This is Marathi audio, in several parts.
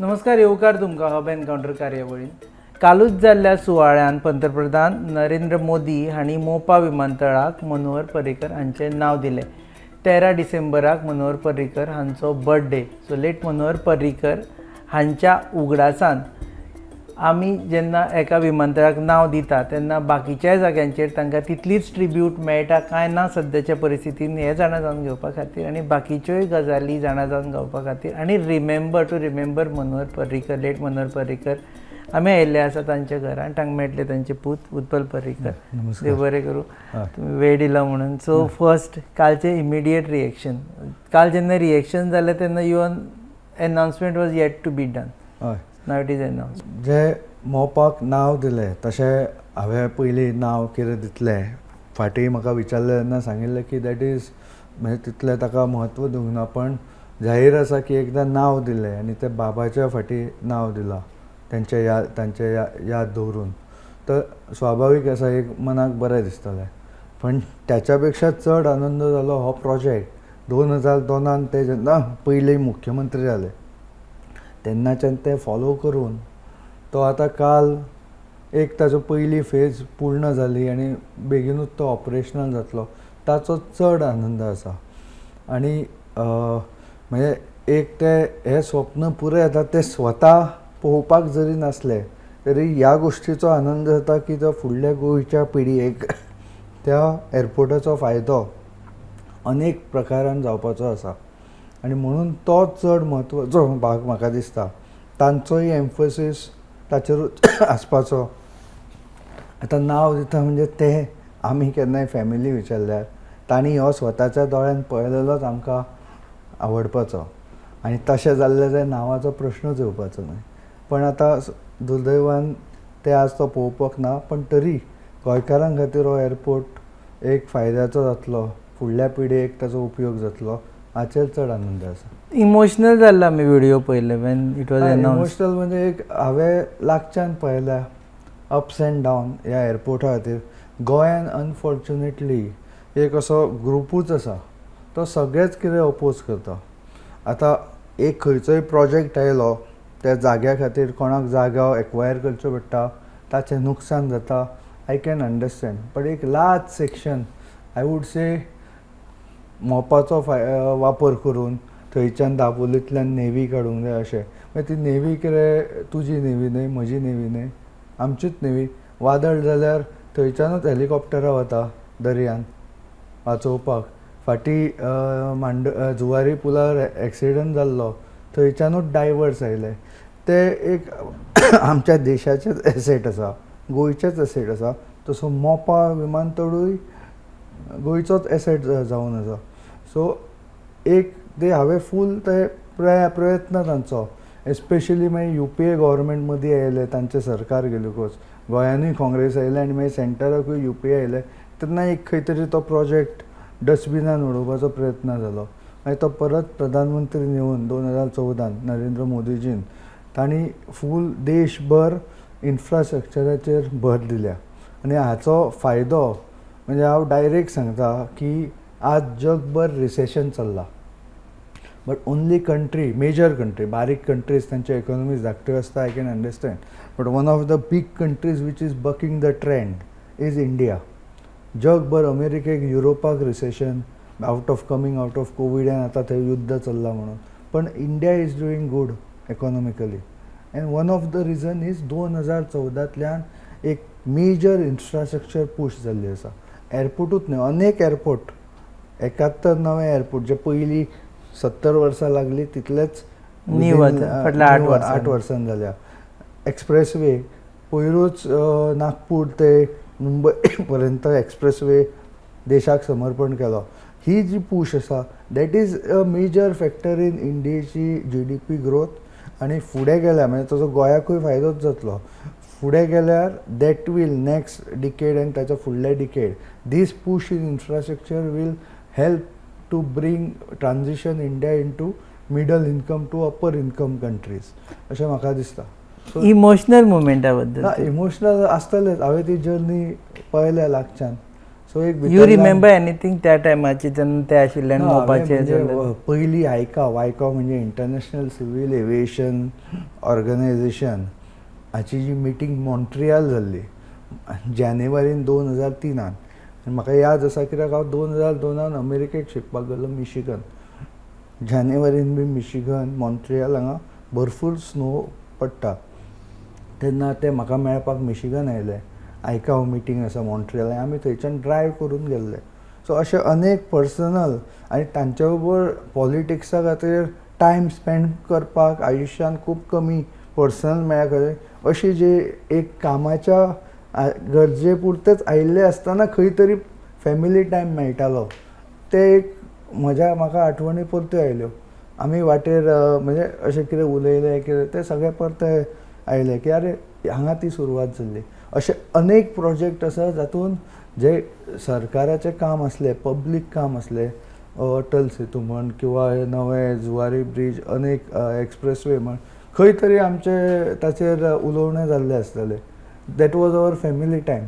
नमस्कार, येवकार तुमकां हब एनकावंटर कार्यावळीन. कालूच जाल्ल्या सुवाळ्यान पंतप्रधान नरेंद्र मोदी हांणी मोपा विमानतळाक मनोहर पर्रीकर हांचें नांव दिलें. 13 डिसेंबराक मनोहर पर्रीकर हांचो birthday. So let Manohar Parrikar हांच्या उगडासान आमी जेन्ना एका विमानतळाक नांव दिता तेन्ना बाकीच्याय जाग्यांचेर तांकां तितलीच ट्रिब्यूट मेळटा काय ना सद्याच्या परिस्थितीन हें जाणा जावन घेवपा खातीर आनी बाकीच्योय गजाली जाणा जावन घेवपा खातीर आनी रिमेंबर मनोहर पर्रीकर, लेट मनोहर पर्रीकर आमी आयिल्ले आसा तांच्या घरान. तांकां मेळटले तांचे पूत उत्पल पर्रीकर. देव बरें करूं, तुमी वेळ दिलो म्हणून. सो फर्स्ट कालचें इमिडिएट रिएक्शन. काल जेन्ना रिएक्शन जालें तेन्ना युवन announcement was yet to be done. Now it is announce. जे मोपाक नांव दिलें तशें हांवें पयलीं नांव कितें दितलें फाटीं म्हाका विचारलें तेन्ना सांगिल्लें की दॅट इज म्हणजे तितलें ताका म्हत्व दिवंक ना, पण जाहीर आसा की एकदां नांव दिलें आनी तें बाबाच्या फाटीं नांव दिलां तांचे याद दवरून, तर स्वाभावीक आसा एक मनाक बरें दिसतलें. पण त्याच्या पेक्षा चड आनंद जालो हो प्रोजेक्ट 2002 ते जेन्ना पयलीं मुख्यमंत्री जाले तेन्नाच्यान ते फॉलो करून तो आतां काल एक ताजो पयली फेज पूर्ण जाली आनी बेगीनूच तो ऑपरेशनल जातलो, ताचो चड आनंद आसा. आनी म्हणजे एक ते हे स्वप्न पुरे जाता ते स्वता पळोवपाक जरी नासले तरी ह्या गोश्टीचो आनंद जाता की तो फुडल्या गोंयच्या पिळगेक त्या एअरपोर्टाचो फायदो अनेक प्रकारान जावपाचो आसा. आनी म्हणून तो चड म्हत्वाचो भाग म्हाका दिसता. तांचोय एम्फसीस ताचेरूच आसपाचो. आतां नांव दिता म्हणजे ते आमी केन्नाय फॅमिली विचारल्यार तांणी हो स्वताच्या दोळ्यान पळयलेलोच आमकां आवडपाचो आनी तशें जाल्लें जाल्यार नांवाचो प्रश्नूच येवपाचो न्हय. पण आतां दुर्दैवान ते आज तो पळोवपाक ना, पण तरी गोंयकारां खातीर हो एअरपोर्ट एक फायद्याचो जातलो, फुडल्या पिळगेक ताचो उपयोग जातलो हाचेर चड आनंद आसा. इमोशनल जाल्लो आमी व्हिडिओ पळयले Wien it was announce. Emotional म्हणजे एक हांवें लागच्यान पळयल्या अप्स एंड डावन ह्या एअरपोर्टा खातीर. गोंयान अनफॉर्च्युनेटली एक असो ग्रुपूच आसा तो सगळेच कितें अपोज करता. आतां एक खंयचोय प्रोजेक्ट आयलो त्या जाग्या खातीर कोणाक जागो एक्वायर करचो पडटा, ताचें नुकसान जाता, आय कॅन अंडरस्टँड. बट एक large section I would say मोपाचो वापर करून थंयच्यान दाबोलींतल्यान नेवी काडूंक जाय अशें. मागीर ती नेवी कितें तुजी नेवी न्हय, म्हजी नेवी न्हय, आमचीच नेवी. वादळ जाल्यार थंयच्यानूच हेलिकॉप्टरां वता दर्यान वाचोवपाक. फाटीं जुवारी पुलार एक्सिडंट जाल्लो थंयच्यानूच डायवर्स आयले. ते एक आमच्या देशाचेच एसेट आसा, गोंयचेच एसेट आसा. तसो मोपा विमानतळूय गोंयचोच एसेट जावन आसा. सो एक ते हांवें फूल ते प्रयत्न तांचो एस्पेशली मागीर UPA गव्हर्मेंट मदीं आयले, तांचें सरकार गेलुकूच गोंयानूय काँग्रेस आयलें आनी मागीर सेंटराकूय UPA आयलें तेन्ना एक खंय तरी तो प्रोजेक्ट डस्टबिनान उडोवपाचो प्रयत्न जालो. मागीर तो परत प्रधानमंत्री येवन 2014 नरेंद्र मोदीजीन तांणी फूल देशभर इन्फ्रास्ट्रक्चराचेर भर दिल्या. आनी हाचो फायदो म्हणजे हांव डायरेक्ट सांगता की आज जगभर रिसेशन चल्ला, but only country, major country, बारीक कंट्रीज तांचे इकॉनॉमीज धाकट्यो आसता, I can understand, but one of the big countries which is bucking the trend is India. जगभर अमेरिकेक, युरोपाक recession coming out of COVID आनी आतां थंय युद्ध चल्लां म्हणून, पण India is doing good economically. And one of the reason is 2014 एक मेजर इन्फ्रास्ट्रक्चर पुश जाल्ली आसा. एअरपोर्टूच न्हय, अनेक एअरपोर्ट, 71 नवे एअरपोर्ट जे पयलीं 70 वर्सां लागली तितलेच 8 वर्सां जाल्या. एक्सप्रेसवे पयरूच नागपूर ते मुंबय पर्यंत एक्सप्रेसवे देशाक समर्पण केलो. ही जी पुश आसा that is a major factor in इंडियेची GDP ग्रोथ. आनी फुडें गेल्यार म्हणजे ताचो गोंयाकूय फायदोच जातलो. फुडें गेल्यार दॅट वील नेक्स्ट डिकेड आनी ताच्या फुडल्या decade this push in infrastructure will help to bring transition India into middle income to upper income countries अशें म्हाका दिसता. इमोशनल मुमेंटा बद्दल इमोशनल आसतलेच. हांवें ती जर्नी पळयल्या लागच्यान. सो एक यू रिमेंबर एनीथिंग त्या टायमाचे जेन्ना ते आशिल्ले आनी मोपाचे पयलीं आयकाव म्हणजे इंटरनॅशनल सिव्हील एविएशन ऑर्गनायझेशन हाची जी मिटींग मॉन्ट्रियल जाल्ली जानेवारीन 2003 आनी म्हाका याद आसा कित्याक हांव 2002 अमेरिकेक शिकपाक गेलो मिशिगन. जानेवारीन बी मिशिगन मॉन्ट्रियल हांगा भरपूर स्नो पडटा तेन्ना ते म्हाका मेळपाक मिशिगन आयले. आयकाव मिटींग आसा मॉन्ट्रियल आमी थंयच्यान ड्रायव करून गेल्ले. सो अशे अनेक पर्सनल आनी तांचे बरोबर पॉलिटिक्सा खातीर टायम स्पेंड करपाक आयुश्यान खूब कमी पर्सनल मेळ्ळे. अशी जी एक कामाच्या गरजे पुरतेच आयिल्ले आसतना खंय तरी फॅमिली टायम मेळटालो ते एक म्हाका आठवणी परत्यो आयल्यो. आमी वाटेर म्हणजे अशें कितें उलयलें कितें तें सगळें परते आयलें की आरे हांगा ती सुरवात जाल्ली. अशे अनेक प्रोजेक्ट आसा जातून जे सरकाराचें काम आसलें पब्लीक काम आसलें अटल सेतू म्हण किंवा हे नवे जुवारी ब्रीज अनेक एक्सप्रेसवे म्हण खंय तरी आमचे ताचेर उलोवणें जाल्लें आसतलें. That was our family time.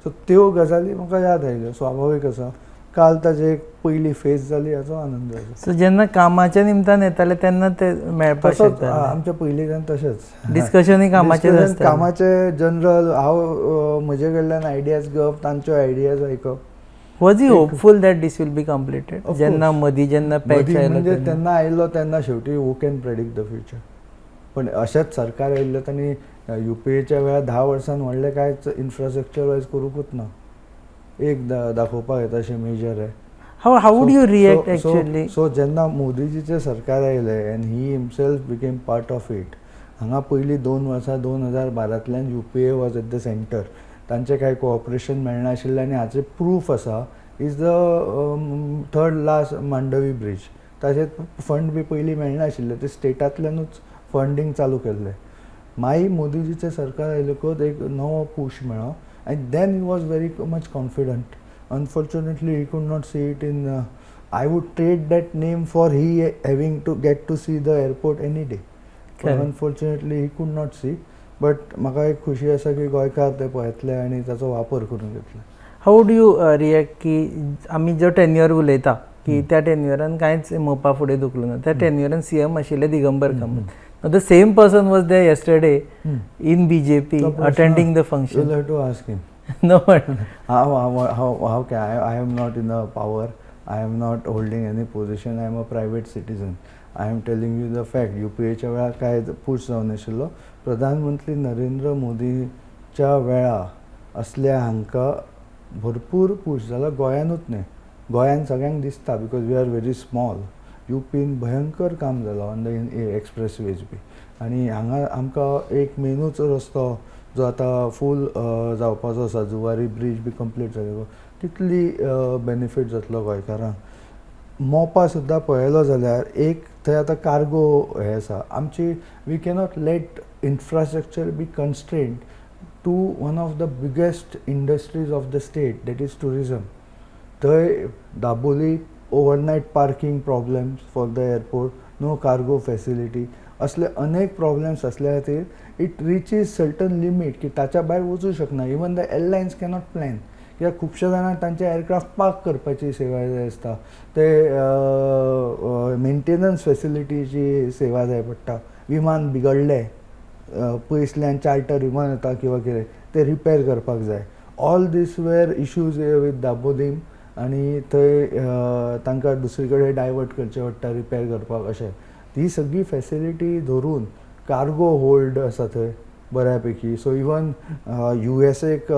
So त्यो गजाली म्हाका याद आयल्यो. स्वाभावीक आसा काल ताजी एक पयली फेज जाली हाचो आनंद जालो. सो जेन्ना कामाच्या निमतान येताले तेन्ना ते मेळपाक शकता आमच्या पयलींच्यान तशेंच डिस्कशनूय कामाचे जनरल हांव म्हजे कडल्यान आयडियाज घेवप तांच्यो आयडियाज आयकप. Was you hopeful that this will be completed जेन्ना मदीं जेन्ना पॅच आयलो म्हणजे तेन्ना आयलो तेन्ना शेवटी who can predict the future. पण अशेंच सरकार आयिल्लें तांणी UPAच्या वेळार 10 वर्सान व्हडलें कांयच इन्फ्रास्ट्रक्चर वायज करूंकूच ना. एक दाखोवपाक येता अशें मेजर आहे. How would you react actually? So जेन्ना मोदीजीचें सरकार आयलें and he himself became part of it. हांगा पयलीं 2 वर्सां 2012तल्यान UPA was at the centre. तांचें कांय कोऑपरेशन मेळनाशिल्लें आनी हाचें प्रूफ आसा is the 3rd last Mandovi bridge. ताचें फंड बी पयलीं मेळनाशिल्लें ते स्टेटांतल्यानूच फंडींग चालू केल्लें. मागीर मोदीजीचें सरकार आयलेकूच एक नवो पूश मेळ्ळो and then he was very much confident. Unfortunately he could not see it in I would trade that name for he having to get to see the airport any day. But unfortunately he could not see. But म्हाका एक खुशी आसा की गोंयकार ते पळयतले आनी ताचो वापर करून घेतले. हाऊ वूड यू रिएक्ट की आमी जो टेन्युअर उलयता की त्या टेन्युअरान कांयच मोपा फुडें दुखलो ना. त्या टेन्युअरान CM आशिल्ले Digambar Kamat. The same person was there yesterday in BJP attending the function. You'll have to ask him. No. How can I am not in the power. I am not holding any position. I am a private citizen. I am telling you the fact. UPAच्या वेळार काय पुश जावन नाशिल्लो. प्रधानमंत्री नरेंद्र मोदीच्या वेळार असल्या हांकां भरपूर पुश जाला. गोंयानूच न्ही गोंयान सगळ्यांक दिसता because we are very small. UPन भयंकर काम जालां ऑन द एक्सप्रेसवेज बी. आनी हांगा आमकां एक मेनूच रस्तो जो आतां फूल जावपाचो आसा जुवारी ब्रीज बी कंप्लीट जालो तितली बेनिफीट जातलो गोंयकारांक. मोपा सुद्दां पळयलो जाल्यार एक थंय आतां कार्गो हें आसा आमची we cannot let infrastructure be constrained to one of the biggest industries of the state that is tourism. थंय Dabolim overnight parking problems for the airport, no cargo facility, असले अनेक प्रॉब्लेम्स असल्या खातीर इट रिचीज सर्टन लिमीट की ताच्या भायर वचूं शकना. Even the airlines cannot plan कित्याक खुबश्या जाणांक तांचे एअरक्राफ्ट पार्क करपाची सेवा जाय आसता. ते मेंटेनन्स फॅसिलिटीची सेवा जाय पडटा. विमान बिगडलें पयसल्यान चार्टर विमान येता किंवा कितें ते रिपेर करपाक जाय. All this were issues with Dabolim आनी थंय तांकां दुसरे कडेन डायवर्ट करचें पडटा रिपेर करपाक अशें. ती सगळी फॅसिलिटी धरून कार्गो होल्ड आसा थंय बऱ्यापैकी. सो इवन USAक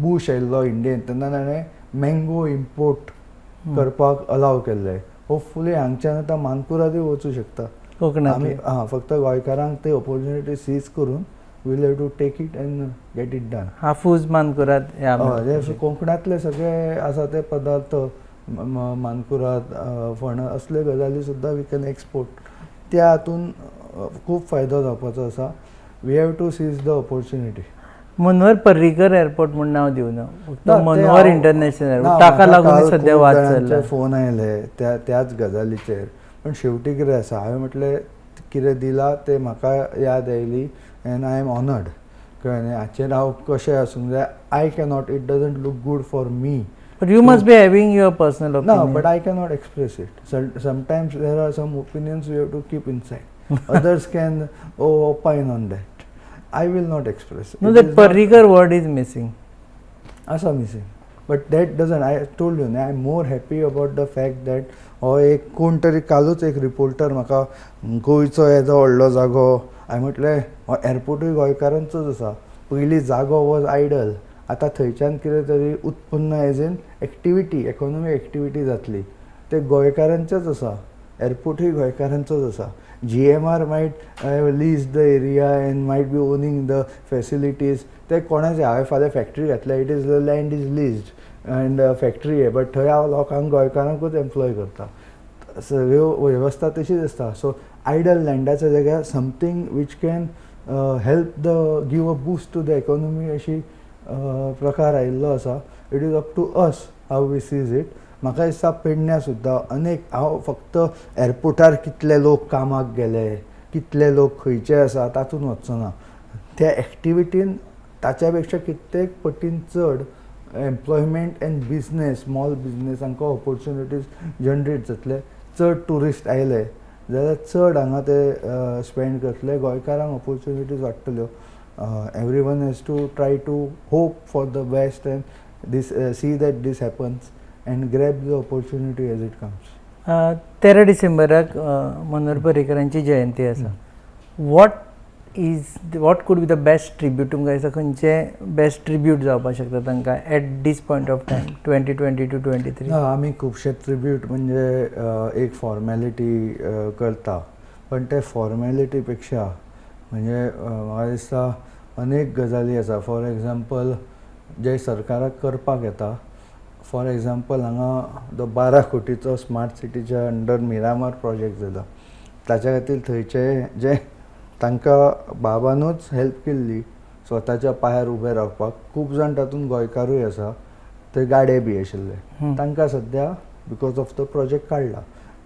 बूश आयिल्लो इंडियेन तेन्ना ताणें मँगो इम्पोर्ट करपाक अलाव केल्लें. होपफुली हांगच्यान आतां मानकुरादूय वचूं शकता आमी. फक्त गोंयकारांक ते ऑपॉर्च्युनिटी सीज करून will have to take it and get it done. हाफूज मानकुराद कोंकणांतले सगळे आसा ते पदार्थ मानकुराद फणस असले गजाली सुद्दां वी कॅन एक्सपोर्ट. त्या हातून खूब फायदो जावपाचो आसा. We have to seize the opportunity. Manohar Parrikar airport म्हूण नांव दिवना फक्त मनोहर इंटरनॅशनल एअरपोर्ट. ताका लागून सद्या वाद चल्ला. फोन आयले त्याच गजालीचेर. पण शेवटी कितें आसा हांवें म्हटलें कितें दिलां तें म्हाका याद oily end I am honoured. कळ्ळें न्ही. हाचेर हांव कशें आसूंक जाय. I cannot it doesn't look good for me But you must be having your personal opinion. No, but I cannot express it. Sometimes there are some opinions you have to keep inside. Others can opine on that. I will not express. No, It that is not- Parrikar word is missing. असं missing but that doesn't I told you I am more happy about the fact that हो एक कोण तरी कालूच एक रिपोर्टर म्हाका गोंयचो येदो व्हडलो जागो हांवें म्हटलें हो एअरपोर्टूय गोंयकारांचोच आसा पयलीं जागो वॉज आयडल आतां थंयच्यान कितें तरी उत्पन्न as in activity economic activity जातली ते गोंयकारांचेच आसा एअरपोर्टूय गोंयकारांचोच आसा GMR might lease the area and might be owning the facilities. ते कोणाचे हांवें फाल्यां फॅक्टरी घातल्या it is the land is leased and factory आहे बट थंय हांव लोकांक गोंयकारांकूच एम्प्लॉय करता सगळ्यो वेवस्था तशीच आसता सो आयडल लँडाच्या जाग्यार something which can help the give a boost to the economy अशी प्रकार आयिल्लो आसा it is up to us how we seize it म्हाका दिसता पेडण्या सुद्दां अनेक हांव फक्त एअरपोर्टार कितले लोक कामाक गेले कितले लोक खंयचे आसा तातूंत वचचो ना त्या एक्टिविटीन ताच्या पेक्षा कित्येक पटीन चड एम्प्लॉयमेंट एंड बिजनेस स्मॉल बिजनेसांक ऑपॉर्च्युनिटीज जनरेट जातले चड टुरिस्ट आयले जाल्यार चड हांगा ते स्पेंड करतले गोंयकारांक ऑपॉर्च्युनिटीज वाडटल्यो every one has to try to hope for the best and this see that this happens and grab the opportunity as it comes. 13 डिसेंबराक मनोहर पर्रीकरांची जयंती आसा what could be the best tribute तुमकां दिसता खंयचे बेस्ट ट्रिब्यूट जावपाक शकता तांकां at this point of time 2020 to 23? आमी खुबशे ट्रिब्यूट म्हणजे एक फॉर्मॅलिटी करता पण ते फॉर्मॅलिटी पेक्षा म्हणजे म्हाका दिसता अनेक गजाली आसा फॉर एग्जाम्पल जे सरकाराक करपाक येता फॉर एग्जाम्पल हांगा जो 12 कोटीचो स्मार्ट सिटीच्या अंडर मिरामार प्रोजेक्ट जाला ताच्या खातीर थंयचे जे तांकां बाबानूच हेल्प केल्ली स्वताच्या पांयार उबे रावपाक खूब जाण तातूंत गोंयकारूय आसा थंय गाडे बी आशिल्ले तांकां सद्या बिकॉज ऑफ द प्रोजेक्ट काडला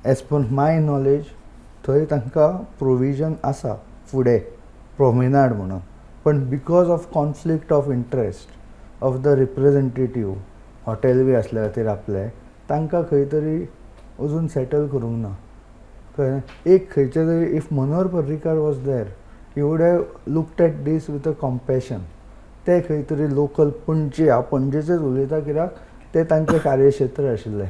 एज पर माय नॉलेज थंय तांकां प्रोविजन आसा फुडें प्रोमिनाड म्हणून पण because of conflict of interest of the representative hotel बी असल्या खातीर आपले तांकां खंय तरी अजून सेटल करूंक ना कळ्ळें एक खंयचे तरी if Manohar Parrikar was there he would have looked at this with a compassion ते खंय तरी लोकल पणजे हांव पणजेचेच उलयता कित्याक ते तांचें कार्यक्षेत्र आशिल्लें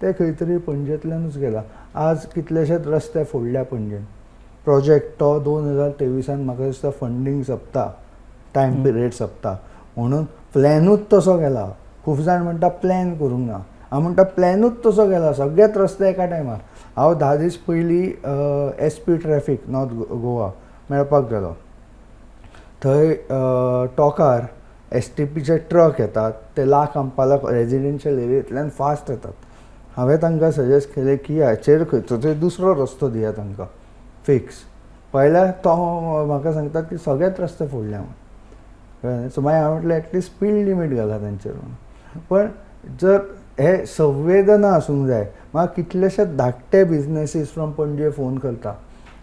ते खंय तरी पणजेंतल्यानूच गेला आज कितलेशेच रस्ते फोडल्या पणजेन प्रोजेक्ट तो 2023 म्हाका दिसता फंडींग सोंपता टायम पिरियड सोंपता म्हणून प्लॅनूच तसो गेला खूब जाण म्हणटा प्लॅन करूंक ना हांव म्हणटा प्लॅनूच तसो गेला सगळेच रस्ते एका टायमार हांव 10 दीस पयलीं SP ट्रॅफिक नॉर्थ गोवा मेळपाक गेलो थंय टॉकार STPचे ट्रक येतात ते लाख अंपाला रेजिडेन्शियल एरियेंतल्यान फास्ट येतात हांवें तांकां सजेस्ट केलें की हाचेर खंयचो तरी दुसरो रस्तो दिया तांकां फिक्स पयल्यार तो म्हाका सांगता की सगळेच रस्ते फोडल्या म्हणून सो मागीर हांवें म्हटलें एटलिस्ट स्पीड लिमीट घाला तांचेर म्हणून पण जर हे संवेदना आसूंक जाय म्हाका कितलेशेच धाकटे बिजनेसीस फ्रॉम पणजे फोन करता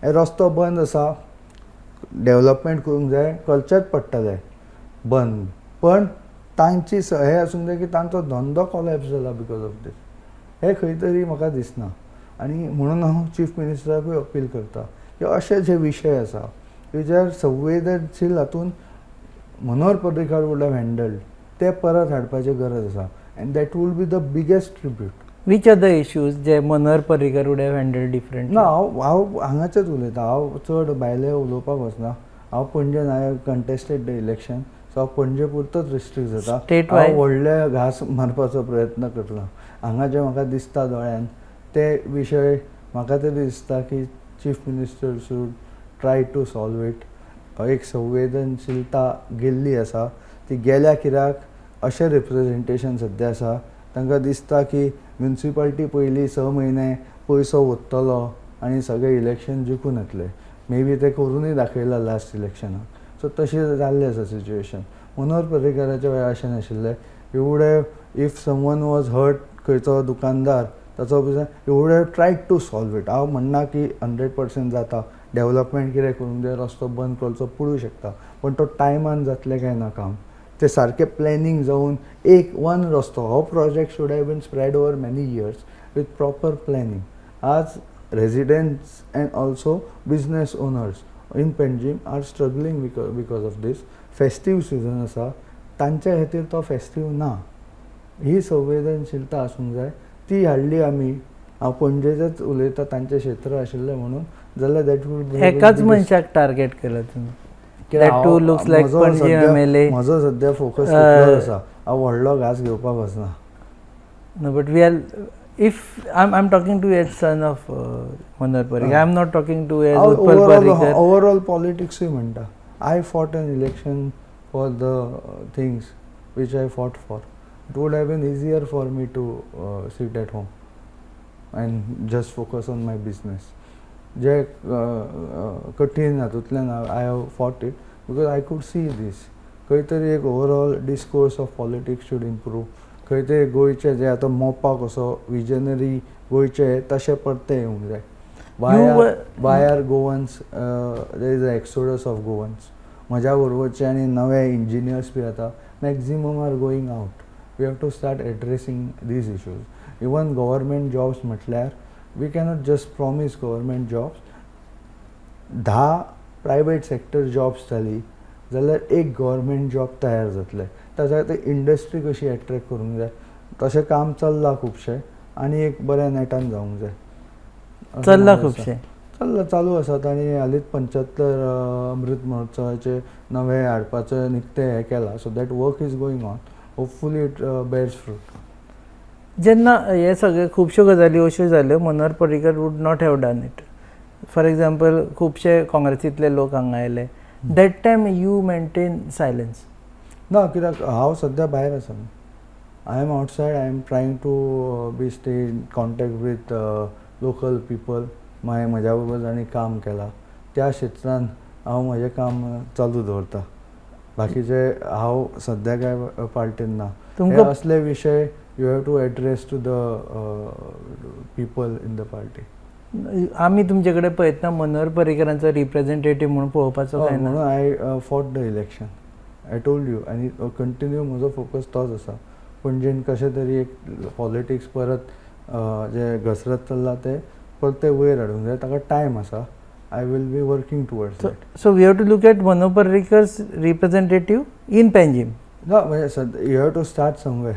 हे रस्तो बंद आसा डेवलपमेंट करूंक जाय करचेच पडटलें बंद पण तांची हे आसूंक जाय की तांचो धंदो कॉलॅप्स जाला बिकॉज ऑफ दीस हे खंय तरी म्हाका दिसना आनी म्हणून हांव चीफ मिनिस्टराकूय अपील करता की अशे जे विशय आसा तेजेर संवेदनशील हातून Manohar Parrikar would have handled ते परत हाडपाची गरज आसा and that will be the biggest tribute which are the issues जे Manohar Parrikar would have handled different ना हांव हांगाचेच उलयता हांव चड भायले उलोवपाक वचना हांव पणजेन हांवें कंटेस्टेड द इलेक्शन सो हांव पणजे पुरतोच रिस्ट्रिक्ट जाता हांव व्हडले घास मारपाचो प्रयत्न करतलो हांगा जे म्हाका दिसता दोळ्यान ते विशय म्हाका तरी दिसता की chief minister should try to solve it एक संवेदनशीलता गेल्ली आसा ती गेल्या कित्याक अशें रिप्रेझेंटेशन सद्या आसा तांकां दिसता की म्युनिसिपालिटी पयलीं 6 म्हयने पयसो ओत्तलो आनी सगळे इलेक्शन जिखून येतले मे बी ते करूनय दाखयला लास्ट इलेक्शनाक सो तशें जाल्लें आसा सिच्युएशन मनोहर पर्रीकाराच्या वेळार अशें नाशिल्लें you would have if someone was hurt खंयचो दुकानदार ताचो you would have tried to solve it हांव म्हणना की 100% जाता डेवलपमेंट कितें करूंक जाय रस्तो बंद करचो पडूं शकता पण तो टायमान जातलें काय ना काम ते सारके प्लॅनिंग जावन एक वन रस्तो हो project should have been spread over many years with proper planning. आज residents and also business owners in Panjim are struggling because of this. Festive season आसा तांच्या खातीर तो फेस्टीव ना. ही संवेदनशीलता आसूंक जाय ती हाडली आमी. हांव पणजेचेच उलयता तांचें क्षेत्र आशिल्लें म्हणून जाल्यार दॅट वूड एकाच मनशाक टार्गेट केलं तुम्ही. That too looks like Panjim MLA. म्हजो सद्या फोकस तितलोच आसा. हांव व्हडलो घास घेवपाक वचना. No, but we are. If I'm talking to as son of Manohar Parrikar, I'm not talking to as Utpal Parrikar. Overall politics म्हणटा. I fought an election for the things which I fought for. It would have been easier for me to sit at home and just focus on my business. जे कठीण हातूंतल्यान I have fought it because I could see this. खंय तरी एक overall discourse of politics should improve. खंय तरी गोंयचे जे आतां मोपा कसो विजनरी गोंयचे तशे परते येवंक जाय. Why are Goans there is a exodus of Goans. म्हज्या बरोबरचे आनी नवे इंजिनियर्स बी आतां maximum are going out. We have to start addressing these issues. Even government jobs म्हटल्यार we cannot just promise government jobs. 10 private sector jobs जाली जाल्यार एक गव्हर्मेंट जॉब तयार जातले. ताच्या खातीर इंडस्ट्री कशी एट्रॅक्ट करूंक जाय तशें काम चल्लां खुबशें आनी एक बऱ्या नेटान जावंक जाय. चल्लां खुबशें चालू आसात आनी हालींच 75 अमृत महोत्सवाचे नवे हाडपाचें निकतें हें केलां. So that work is going on. Hopefully it bears fruit. जेन्ना हे सगळे खुबश्यो गजाली अश्यो जाल्यो Manohar Parrikar would not have done it. For example खुबशे काँग्रेसींतले लोक हांगा आयले. That time you maintain silence. ना कित्याक हांव सद्या भायर आसा. I am outside. I am trying to be stay in contact with local people. म्हज्या बरोबर जाणी काम केलां त्या क्षेत्रांत हांव म्हजें काम चालू दवरता. बाकीचे हांव सद्या काय पार्टीन ना. हे असले विशय you have to address to the people in the party. आमी तुमचे कडेन पळयतना मनोहर पर्रीकरांचो रिप्रेझेंटेटीव म्हणून पळोवपाचो काय ना. म्हणून I fought the election. I told you. आनी कंटिन्यू म्हजो फोकस तोच आसा. पणजेन कशें तरी एक पॉलिटिक्स परत जे घसरत चल्ला ते परते वयर हाडूंक जाय. ताका टायम आसा. I will be working towards that. So we have to look at Manohar Parrikar's representative in Panjim. ना म्हणजे you have to start somewhere.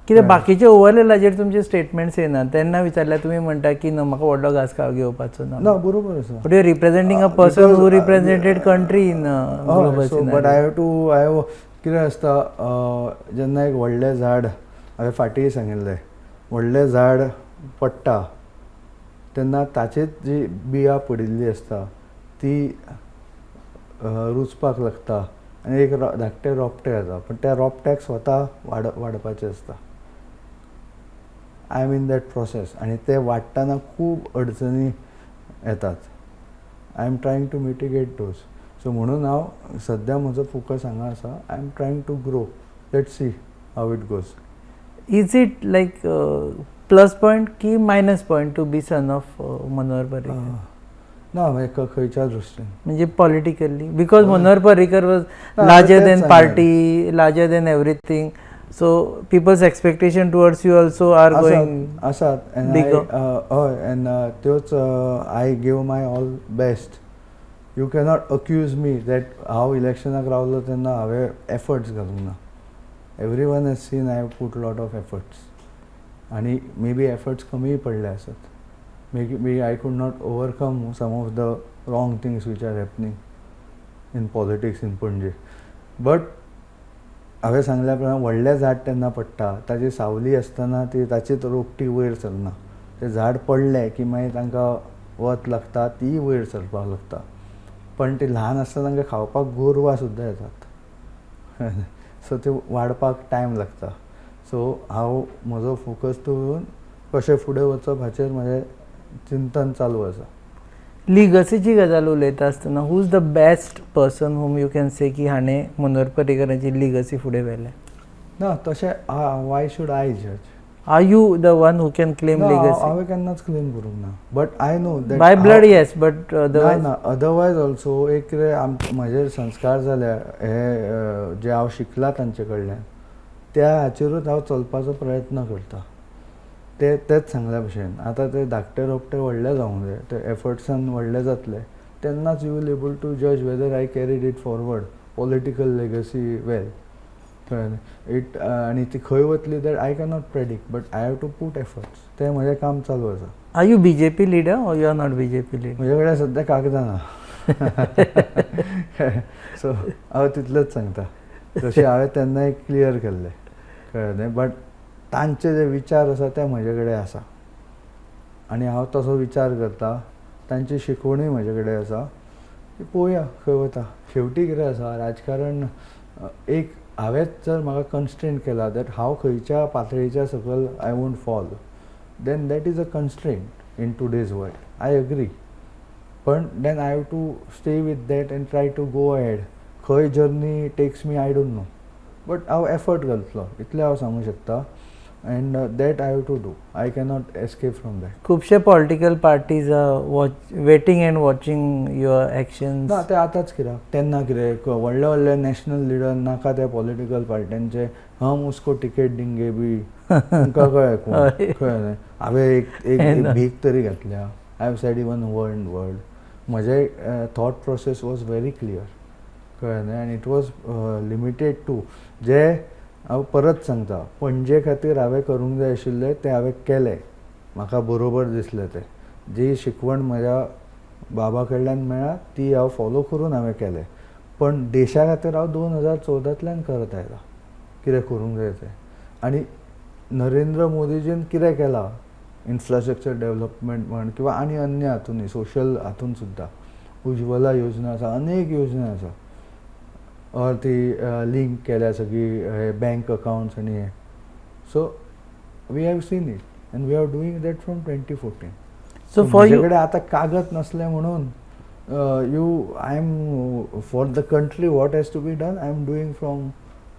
कित्याक बाकीचे ओवरऑलाचेर तुमचे स्टेटमेंट्स येना. तेन्ना विचारल्यार तुमी म्हणटा की म्हाका व्हडलो घास घेवपाचो ना. ना बरोबर आसा. But you are representing a person who represented country in global scenario. But I have कितें आसता जेन्ना एक व्हडलें झाड हांवें फाटीं सांगिल्लें व्हडलें झाड पडटा तेन्ना ताचीच जी बिया पडिल्ली आसता ती रुजपाक लागता आनी एक धाकटें रोपटें येता. पूण त्या रोपट्याक स्वता वाडपाचें आसता. I am in that process आनी ते वाडटाना खूब अडचणी येतात. I am trying to mitigate those. So म्हणून हांव सद्या म्हजो फोकस हांगा आसा. I am trying to grow. Let's see how it goes. Is it like plus point की minus point to be son of Manohar Parrikar? ना खंयच्या दृश्टीन म्हणजे politically because Manohar Parrikar was larger than party, larger than everything. So people's expectation towards you also are going आसात. हय एन्ड त्योच I give my all best. You cannot accuse me that हांव इलेक्शनाक रावलो तेन्ना हांवें एफर्ट्स घालूंक ना. Every one has seen I have put lot of efforts. आनी मे बी एफर्ट्स कमी पडले आसात. Maybe I could not overcome some of the wrong things which are happening in politics in Panje. But हांवें सांगल्या प्रमाणे व्हडलें झाड तेन्ना पडटा ताची सावली आसतना ती ताचीच रोपटी वयर सरना. तें झाड पडलें की मागीर तांकां वत लागता ती वयर सरपाक लागता. पण ती ल्हान आसतना तांकां खावपाक गोरवां सुद्दां येतात. सो ते वाडपाक टायम लागता. सो हांव म्हजो फोकस दवरून कशें फुडें वचप हाचेर म्हजें चिंतन चालू आसा. लिगसीची गजाल उलयता आसतना who is the best person hmm you can say की हाणें मनोहर पर्रीकरांची लिगसी फुडें व्हेल्या? ना तशें वाय शूड आय जज. Are you the one who can claim ना legacy? हांवें केन्नाच क्लेम करूंक ना, but I know that By blood, yes, but ना otherwise. ना अदरवायज ऑल्सो एक कितें म्हजे संस्कार जाले हे जे हांव शिकला तांचे कडल्यान त्या हाचेरूच हांव चलपाचो प्रयत्न करता. तेच सांगल्या भशेन आतां ते धाकटे रोपटे व्हडले जावंक जाय, ते एफर्ट्सान व्हडले जातले तेन्नाच यू विल एबल टू जज whether I carried it forward political legacy well. कळ्ळें इट आनी ती खंय वतली that I cannot predict, but I have to put efforts. तें म्हजें काम चालू आसा. Are you BJP leader or you are not BJP leader? म्हजे कडेन सद्या कागदां ना. सो हांव तितलेंच सांगता, जशें हांवें तेन्ना एक क्लियर केल्लें. कळ्ळें, बट तांचे जे विचार आसा ते म्हजे कडेन आसा आनी हांव तसो विचार करता. तांची शिकवणूय म्हजे कडेन आसा. पळोवया खंय वता. शेवटी कितें आसा राजकारण एक हांवेंच जर म्हाका कन्स्ट्रेंट केला दॅट हांव खंयच्या पातळीच्या सकयल I won't fall, then that is a constraint in today's world. I agree, पण then I have to stay with that and try to go ahead. खंय journey takes me I don't know, but हांव एफर्ट घालतलो इतलें हांव सांगूं शकता. And that I have to do. I cannot escape from that. खुबशे political parties waiting and watching your actions. ना ते आतांच कित्याक, तेन्ना कितें व्हडले व्हडले नॅशनल लिडर नाका त्या पॉलिटिकल पार्ट्यांचे हम उसको टिकेट दिंगे बी तुमकां कळ्ळें कोण. कळ्ळें हांवें एक भीक तरी घातल्या. I have said even word. म्हजें thought process was very clear. कळ्ळें आनी इट वॉज लिमिटेड टू जे हांव परत सांगता पणजे खातीर हांवें करूंक जाय आशिल्लें तें हांवें केलें. म्हाका बरोबर दिसलें तें. जी शिकवण म्हज्या बाबा कडल्यान मेळ्ळा ती हांव फॉलो करून हांवें केलें. पण देशा खातीर हांव 2014तल्यान करत आयला कितें करूंक जाय तें. आनी नरेंद्र मोदीजीन कितें केलां इन्फ्रास्ट्रक्चर डेवलपमेंट म्हण किंवा आनी अन्य हातूंनी सोशल हातून सुद्दां उज्ज्वला योजना आसा, अनेक योजना आसा. ती लिंक केल्या सगळी हे बँक अकावंट्स आनी हे. So we have seen it and we are doing that from 2014. So for म्हजे यू कडेन आतां कागद नसले म्हणून I am for the country what has to be done I am doing from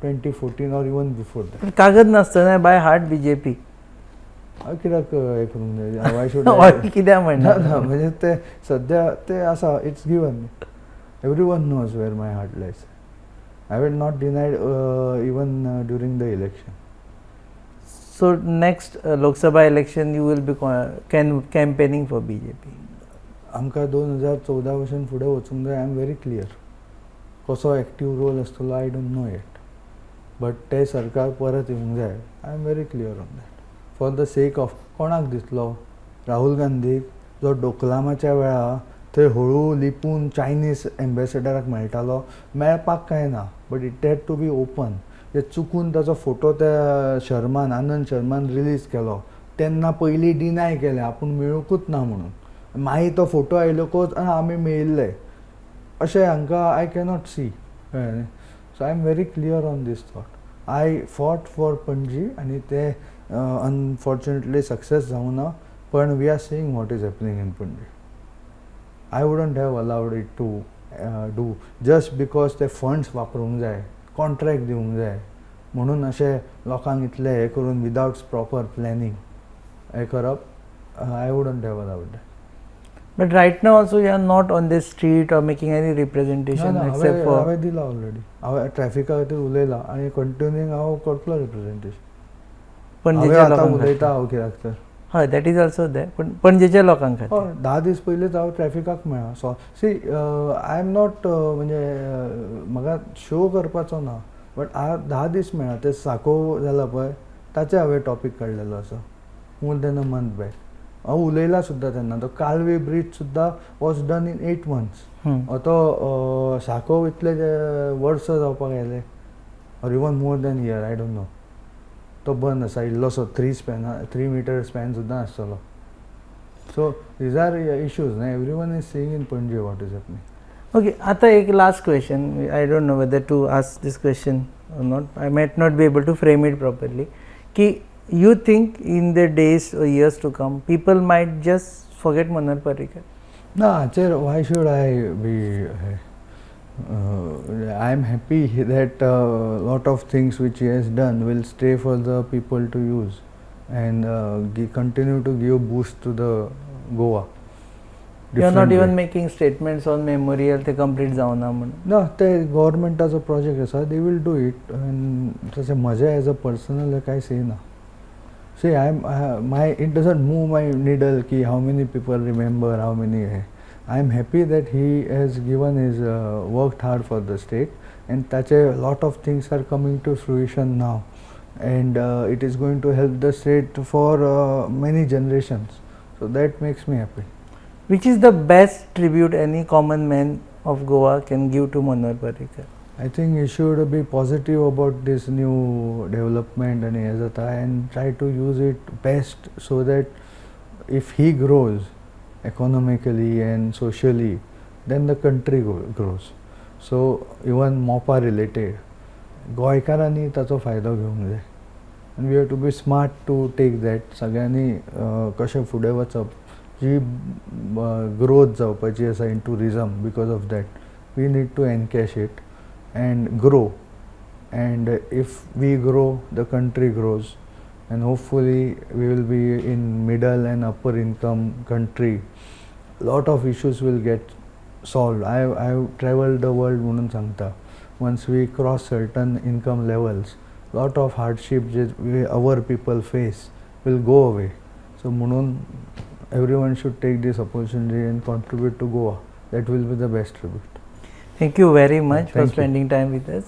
2014 or even before that. कागद नासतना बाय हार्ट बीजेपी हांव कित्याक हे करूंक जाय. वाय शूड कित्याक म्हणना ना म्हणजे ते सद्या ते आसा. It's given. Every one knows where my heart lies. I will not denied even during the election. So next Lok Sabha election you will be campaigning for BJP. आमकां 2014 भशेन फुडें वचूंक जाय. I am very clear. कसो एक्टीव रोल आसतलो I don't know yet, but ते सरकार परत येवंक जाय. I am very clear on that. For the sake of कोणाक दिसलो राहुल गांधीक जो डोकलामाच्या वेळा थंय हळू लिपून चायनीज एम्बेसेडराक मेळटालो, मेळपाक कांय ना, but it had to be open. ते चुकून ताचो फोटो त्या शर्मान आनंद शर्मान रिलीज केलो तेन्ना पयलीं डिनाय केलें आपूण मेळूंकूच ना म्हणून. मागीर तो फोटो आयलोकूच आमी मेळिल्ले अशें हांकां आय कॅनॉट सी. कळ्ळें. So I am very clear on this thought. I fought for Panaji आनी ते अनफॉर्च्युनेटली सक्सेस जावंक ना, पण we are seeing what is happening in Panaji. I wouldn't have allowed it to do just because ते फंड्स वापरूंक जाय, कॉन्ट्रॅक्ट दिवंक जाय म्हणून अशें लोकांक इतले हे करून विदावट प्रॉपर प्लॅनिंग हे करप. I wouldn't have allowed that. But right now also you are not on the street or making any representation except for. हांवें दिला ऑलरेडी. हांवें ट्रॅफिका खातीर उलयलां आनी कंटिन्यूइंग हांव करतलो रिप्रेझेंटेशन. पणजेच्या आतां लोकांक उलयता हांव कित्याक तर. हय दॅट इज ऑल्सो दॅट. पण पणजेच्या लोकांक खातीर. हय 10 दीस पयलींच हांव ट्रॅफिकाक मेळ्ळा. So see I am not म्हणजे म्हाका शो करपाचो ना, बट हांव 10 दीस मेळ्ळा. ते साको जाला पळय ताचे हांवें टॉपीक काडलेलो आसा more than a month back. हांव उलयला सुद्दां तेन्ना. तो कालवे ब्रीज सुद्दां वॉज डन इन 8 months. तो साको इतले वर्स जावपाक येयले or even more than year I don't no. तो बंद आसा इल्लोसो 3 meter स्पॅन सुद्दां आसतलो. सो दीज आर इश्यूज न्हय. Every one is seeing in पणजे वॉट इज हॅपनिंग. Okay, आता एक last question. I don't know whether to ask this question or not. I might not be able to frame it properly. कि you think in the days or years to come, people might just forget Mannohar Parrikar? No, why should I be? I am happy that a lot of things which he has done will stay for the people to use. and continue to give boost to the Goa. You are not different even way. Making statements on memorial ते कंप्लीट जावना म्हणून. ना ते गव्हर्मेंटाचो प्रोजेक्ट आसा, दे वील डू इट. आनी तशें म्हजें एज अ पर्सनल कांयच येना. See, it doesn't move my needle ki how many people remember, how many. I am happy that he has given his worked hard for the state, and such a lot of things are coming to fruition now, and it is going to help the state for many generations. So that makes me happy. Which is the best tribute any common man of Goa can give to Manohar Parrikar? I think he should be positive about this new development and try to use it best, so that if he grows economically and socially, then the country grows. So even MOPA related, गोंयकारांनी ताचो फायदो घेवंक जाय, and we have to be smart to take that. सगळ्यांनी कशें फुडें वचप, जी ग्रोथ जावपाची आसा in tourism, because of that we need to encash it and grow, and if we grow, the country grows, and hopefully we will be in middle and upper income country. Lot of issues will get solved. I've traveled the world म्हणून सांगता. Once we cross certain income levels, lot of hardships that our people face will go away. So म्हणून everyone should take this opportunity and contribute to Goa. That will be the best tribute. Thank you very much for you. Spending time with us.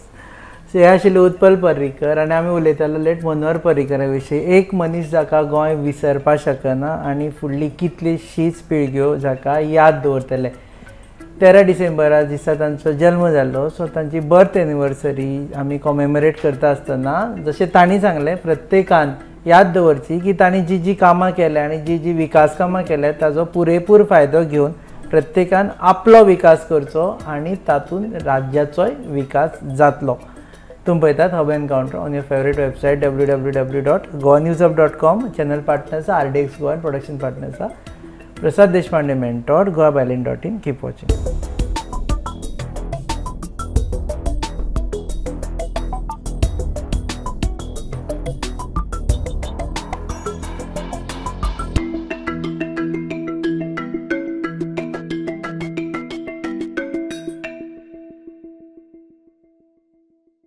So हे आशिल्ले उत्पल पर्रीकर, आनी आमी उलयतालो लेट मनोहर पर्रीकरा विशीं. एक मनीस जाका गोंय विसरपा शकना आनी फुडली कितलीशींच पिळग्यो जाका याद दवरतले. 13 डिसेंबरा दिसा तांचो जल्म जाल्लो, सो तांची बर्थ एनिवर्सरी आमी कॉमेमोरेट करता आसतना जशें तांणी सांगलें, प्रत्येकान याद दवरची की तांणी जी जी कामां केल्या आनी जी जी विकास कामां केल्या ताजो पुरेपूर फायदो घेवन प्रत्येकान आपलो विकास करचो आनी तातूंत राज्याचोय विकास जातलो. तुम पळयतात hub encounter on your favourite website www.goanewsup.com. Channel partners RDX Goa, production partners Prasad Deshpande mentor, goabalin.in. Keep watching.